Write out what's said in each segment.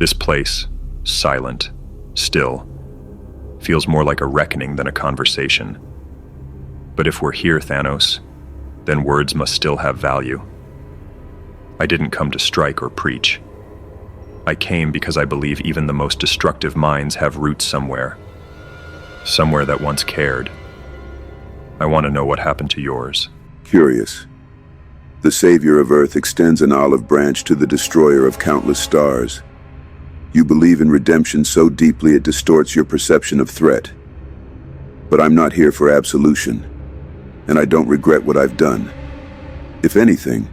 This place, silent, still, feels more like a reckoning than a conversation. But if we're here, Thanos, then words must still have value. I didn't come to strike or preach. I came because I believe even the most destructive minds have roots somewhere that once cared. I want to know what happened to yours. Curious. The savior of Earth extends an olive branch to the destroyer of countless stars. You believe in redemption so deeply it distorts your perception of threat. But I'm not here for absolution, and I don't regret what I've done. If anything,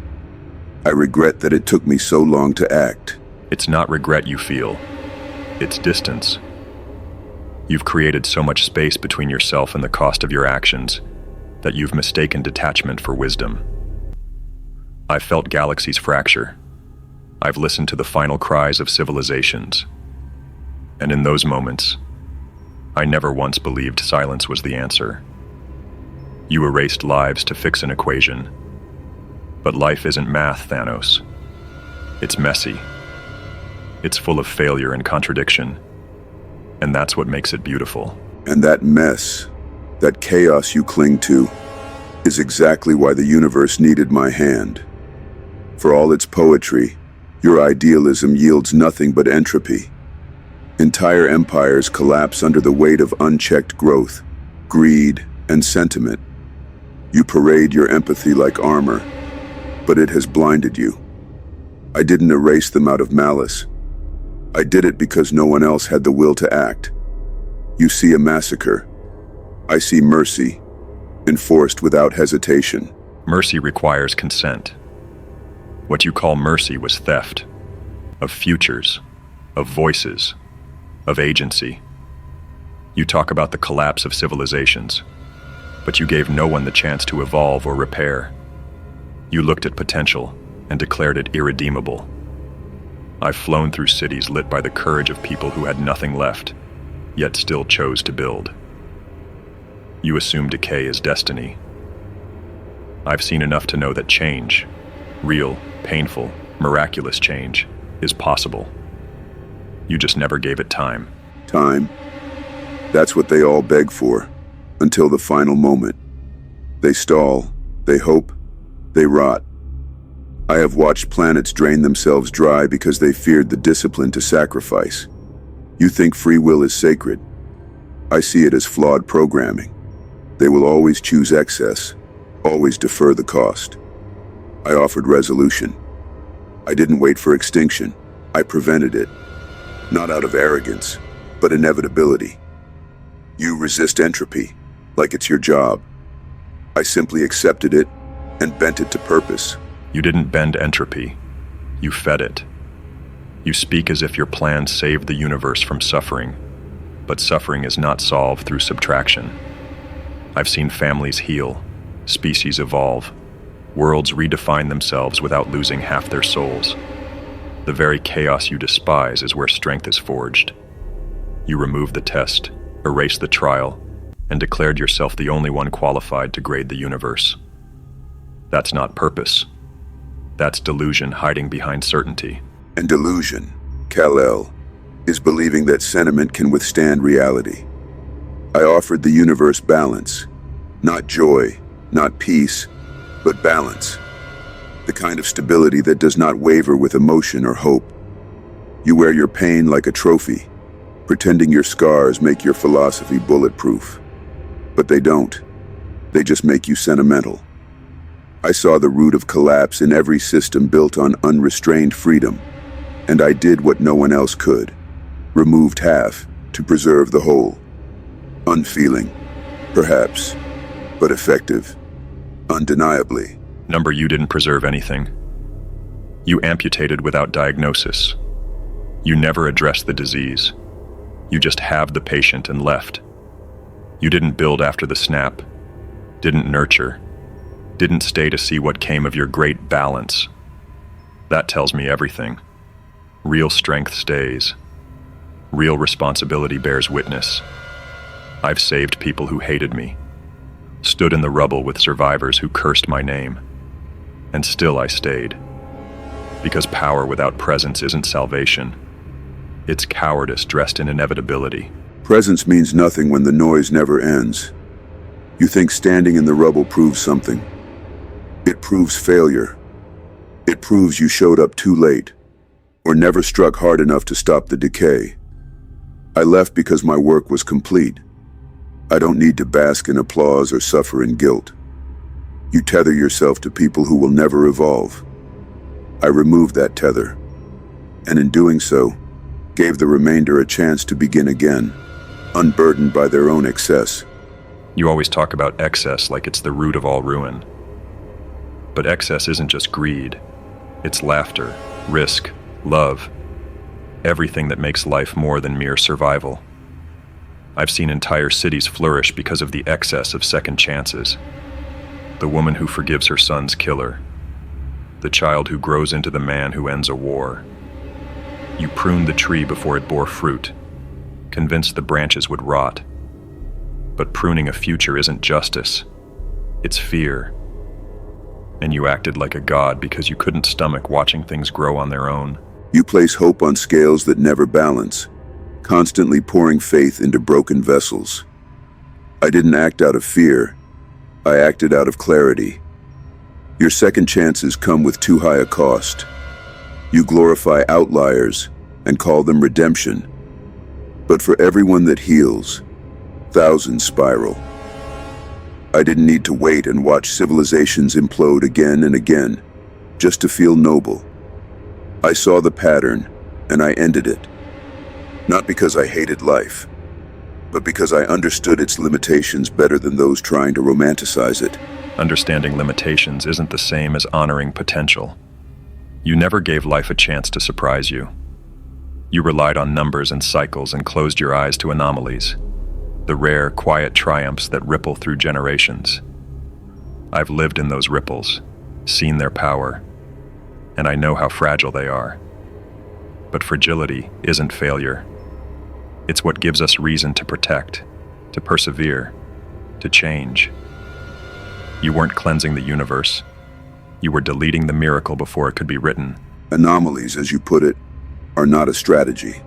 I regret that it took me so long to act. It's not regret you feel. It's distance. You've created so much space between yourself and the cost of your actions that you've mistaken detachment for wisdom. I've felt galaxies fracture. I've listened to the final cries of civilizations. And in those moments, I never once believed silence was the answer. You erased lives to fix an equation. But life isn't math, Thanos. It's messy. It's full of failure and contradiction. And that's what makes it beautiful. And that mess, that chaos you cling to, is exactly why the universe needed my hand. For all its poetry, your idealism yields nothing but entropy. Entire empires collapse under the weight of unchecked growth, greed, and sentiment. You parade your empathy like armor, but it has blinded you. I didn't erase them out of malice. I did it because no one else had the will to act. You see a massacre. I see mercy, enforced without hesitation. Mercy requires consent. What you call mercy was theft. Of futures, of voices, of agency. You talk about the collapse of civilizations, but you gave no one the chance to evolve or repair. You looked at potential and declared it irredeemable. I've flown through cities lit by the courage of people who had nothing left, yet still chose to build. You assume decay is destiny. I've seen enough to know that change, real, painful, miraculous change, is possible. You just never gave it time. Time? That's what they all beg for, until the final moment. They stall, they hope, they rot. I have watched planets drain themselves dry because they feared the discipline to sacrifice. You think free will is sacred. I see it as flawed programming. They will always choose excess, always defer the cost. I offered resolution. I didn't wait for extinction. I prevented it. Not out of arrogance, but inevitability. You resist entropy, like it's your job. I simply accepted it and bent it to purpose. You didn't bend entropy. You fed it. You speak as if your plan saved the universe from suffering, but suffering is not solved through subtraction. I've seen families heal, species evolve, worlds redefine themselves without losing half their souls. The very chaos you despise is where strength is forged. You removed the test, erased the trial, and declared yourself the only one qualified to grade the universe. That's not purpose. That's delusion hiding behind certainty. And delusion, Kal-El, is believing that sentiment can withstand reality. I offered the universe balance. Not joy, not peace, but balance. The kind of stability that does not waver with emotion or hope. You wear your pain like a trophy, pretending your scars make your philosophy bulletproof. But they don't. They just make you sentimental. I saw the root of collapse in every system built on unrestrained freedom, and I did what no one else could. Removed half to preserve the whole. Unfeeling, perhaps, but effective, undeniably. Number, you didn't preserve anything. You amputated without diagnosis. You never addressed the disease. You just halved the patient and left. You didn't build after the snap, didn't nurture, didn't stay to see what came of your great balance. That tells me everything. Real strength stays. Real responsibility bears witness. I've saved people who hated me, stood in the rubble with survivors who cursed my name, and still I stayed. Because power without presence isn't salvation. It's cowardice dressed in inevitability. Presence means nothing when the noise never ends. You think standing in the rubble proves something. It proves failure. It proves you showed up too late, or never struck hard enough to stop the decay. I left because my work was complete. I don't need to bask in applause or suffer in guilt. You tether yourself to people who will never evolve. I removed that tether, and in doing so, gave the remainder a chance to begin again, unburdened by their own excess. You always talk about excess like it's the root of all ruin. But excess isn't just greed. It's laughter, risk, love, everything that makes life more than mere survival. I've seen entire cities flourish because of the excess of second chances. The woman who forgives her son's killer. The child who grows into the man who ends a war. You pruned the tree before it bore fruit, convinced the branches would rot. But pruning a future isn't justice. It's fear. And you acted like a god because you couldn't stomach watching things grow on their own. You place hope on scales that never balance, constantly pouring faith into broken vessels. I didn't act out of fear. I acted out of clarity. Your second chances come with too high a cost. You glorify outliers and call them redemption. But for everyone that heals, thousands spiral. I didn't need to wait and watch civilizations implode again and again, just to feel noble. I saw the pattern, and I ended it. Not because I hated life, but because I understood its limitations better than those trying to romanticize it. Understanding limitations isn't the same as honoring potential. You never gave life a chance to surprise you. You relied on numbers and cycles and closed your eyes to anomalies, the rare, quiet triumphs that ripple through generations. I've lived in those ripples, seen their power, and I know how fragile they are. But fragility isn't failure. It's what gives us reason to protect, to persevere, to change. You weren't cleansing the universe. You were deleting the miracle before it could be written. Anomalies, as you put it, are not a strategy.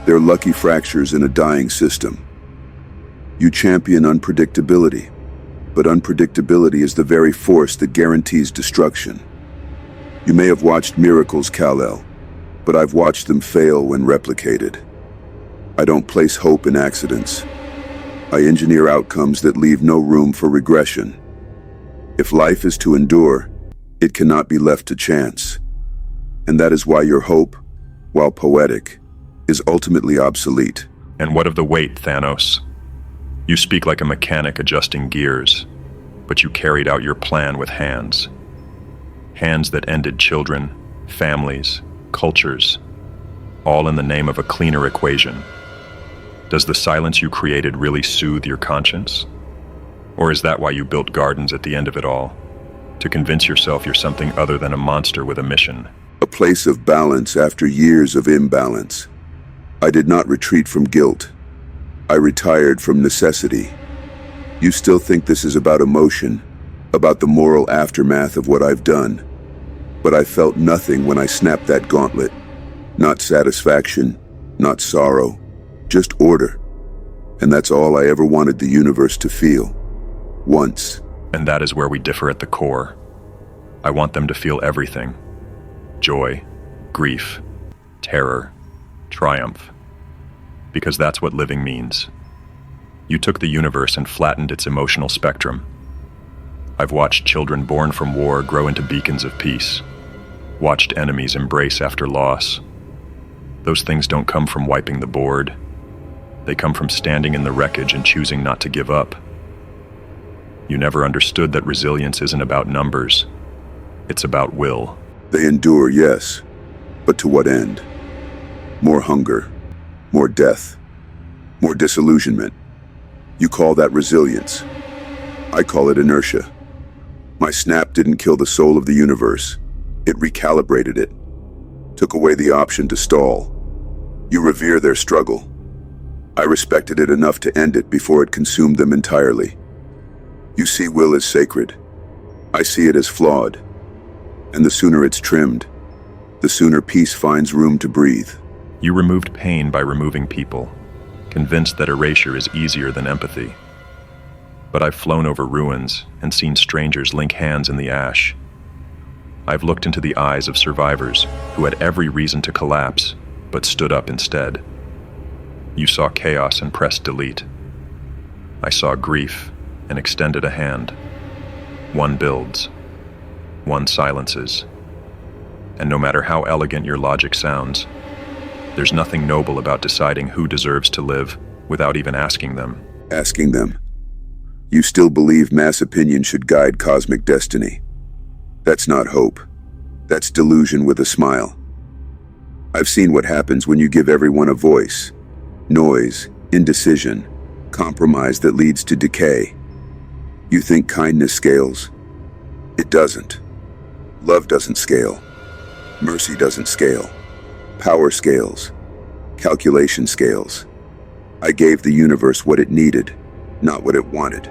They're lucky fractures in a dying system. You champion unpredictability, but unpredictability is the very force that guarantees destruction. You may have watched miracles, Kal-El, but I've watched them fail when replicated. I don't place hope in accidents. I engineer outcomes that leave no room for regression. If life is to endure, it cannot be left to chance. And that is why your hope, while poetic, is ultimately obsolete. And what of the weight, Thanos? You speak like a mechanic adjusting gears, but you carried out your plan with hands. Hands that ended children, families, cultures, all in the name of a cleaner equation. Does the silence you created really soothe your conscience? Or is that why you built gardens at the end of it all? To convince yourself you're something other than a monster with a mission? A place of balance after years of imbalance. I did not retreat from guilt. I retired from necessity. You still think this is about emotion, about the moral aftermath of what I've done. But I felt nothing when I snapped that gauntlet. Not satisfaction, not sorrow, just order. And that's all I ever wanted the universe to feel. Once. And that is where we differ at the core. I want them to feel everything. Joy, grief, terror, triumph. Because that's what living means. You took the universe and flattened its emotional spectrum. I've watched children born from war grow into beacons of peace. Watched enemies embrace after loss. Those things don't come from wiping the board. They come from standing in the wreckage and choosing not to give up. You never understood that resilience isn't about numbers. It's about will. They endure, yes. But to what end? More hunger, more death, more disillusionment. You call that resilience. I call it inertia. My snap didn't kill the soul of the universe. It recalibrated it. Took away the option to stall. You revere their struggle. I respected it enough to end it before it consumed them entirely. You see will as sacred. I see it as flawed. And the sooner it's trimmed, the sooner peace finds room to breathe. You removed pain by removing people, convinced that erasure is easier than empathy. But I've flown over ruins and seen strangers link hands in the ash. I've looked into the eyes of survivors who had every reason to collapse, but stood up instead. You saw chaos and pressed delete. I saw grief and extended a hand. One builds, one silences. And no matter how elegant your logic sounds, there's nothing noble about deciding who deserves to live without even asking them. Asking them. You still believe mass opinion should guide cosmic destiny. That's not hope. That's delusion with a smile. I've seen what happens when you give everyone a voice. Noise, indecision, compromise that leads to decay. You think kindness scales? It doesn't. Love doesn't scale. Mercy doesn't scale. Power scales. Calculation scales. I gave the universe what it needed, not what it wanted.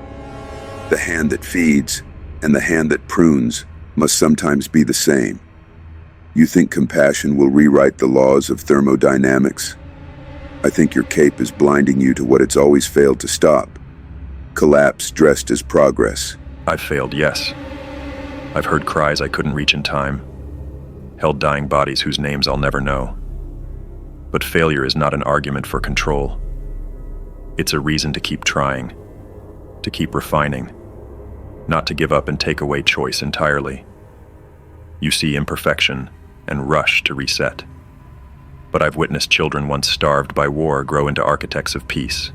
The hand that feeds and the hand that prunes must sometimes be the same. You think compassion will rewrite the laws of thermodynamics? I think your cape is blinding you to what it's always failed to stop. Collapse dressed as progress. I've failed, yes. I've heard cries I couldn't reach in time, held dying bodies whose names I'll never know. But failure is not an argument for control. It's a reason to keep trying, to keep refining, not to give up and take away choice entirely. You see imperfection and rush to reset. But I've witnessed children once starved by war grow into architects of peace.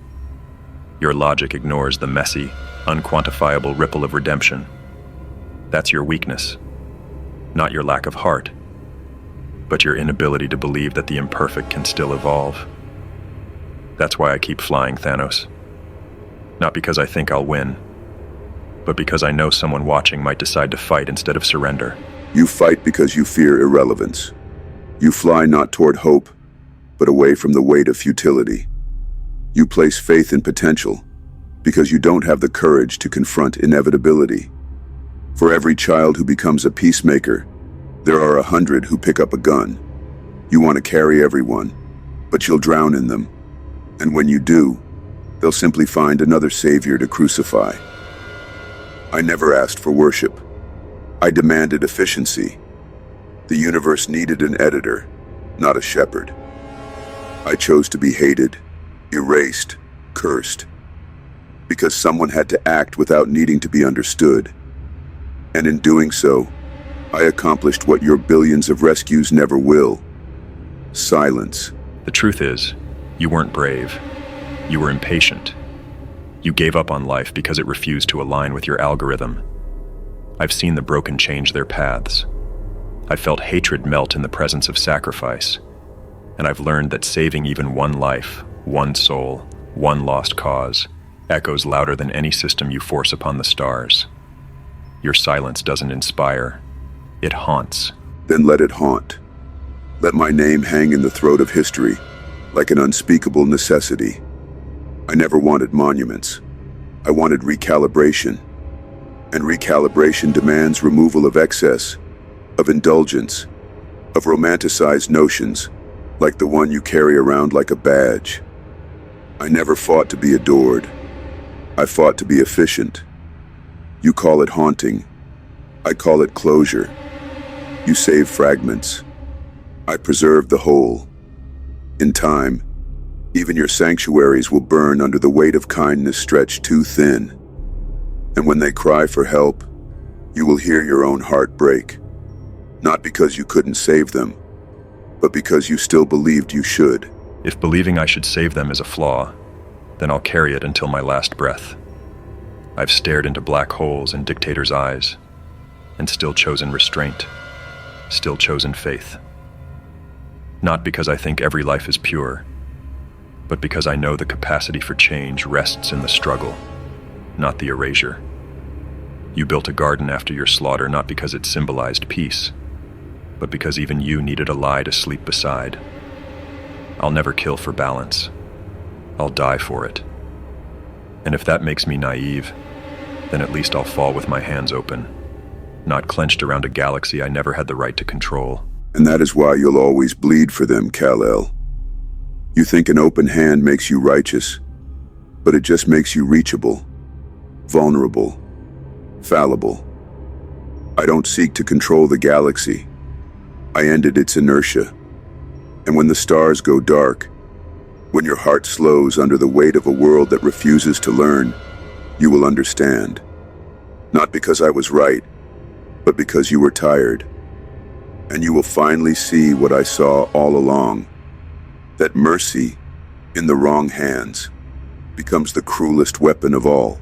Your logic ignores the messy, unquantifiable ripple of redemption. That's your weakness, not your lack of heart, but your inability to believe that the imperfect can still evolve. That's why I keep flying, Thanos. Not because I think I'll win, but because I know someone watching might decide to fight instead of surrender. You fight because you fear irrelevance. You fly not toward hope, but away from the weight of futility. You place faith in potential because you don't have the courage to confront inevitability. For every child who becomes a peacemaker, there are 100 who pick up a gun. You want to carry everyone, but you'll drown in them. And when you do, they'll simply find another savior to crucify. I never asked for worship. I demanded efficiency. The universe needed an editor, not a shepherd. I chose to be hated, erased, cursed, because someone had to act without needing to be understood. And in doing so, I accomplished what your billions of rescues never will. Silence. The truth is, you weren't brave. You were impatient. You gave up on life because it refused to align with your algorithm. I've seen the broken change their paths. I've felt hatred melt in the presence of sacrifice. And I've learned that saving even one life, one soul, one lost cause, echoes louder than any system you force upon the stars. Your silence doesn't inspire. It haunts. Then let it haunt. Let my name hang in the throat of history, like an unspeakable necessity. I never wanted monuments. I wanted recalibration. And recalibration demands removal of excess, of indulgence, of romanticized notions, like the one you carry around like a badge. I never fought to be adored. I fought to be efficient. You call it haunting. I call it closure. You save fragments. I preserve the whole. In time, even your sanctuaries will burn under the weight of kindness stretched too thin. And when they cry for help, you will hear your own heart break. Not because you couldn't save them, but because you still believed you should. If believing I should save them is a flaw, then I'll carry it until my last breath. I've stared into black holes in dictators' eyes, and still chosen restraint, still chosen faith. Not because I think every life is pure, but because I know the capacity for change rests in the struggle, not the erasure. You built a garden after your slaughter not because it symbolized peace, but because even you needed a lie to sleep beside. I'll never kill for balance. I'll die for it. And if that makes me naive, then at least I'll fall with my hands open, not clenched around a galaxy I never had the right to control. And that is why you'll always bleed for them, Kal-El. You think an open hand makes you righteous, but it just makes you reachable, vulnerable, fallible. I don't seek to control the galaxy. I ended its inertia. And when the stars go dark, when your heart slows under the weight of a world that refuses to learn, you will understand. Not because I was right, but because you were tired. And you will finally see what I saw all along, that mercy, in the wrong hands, becomes the cruelest weapon of all.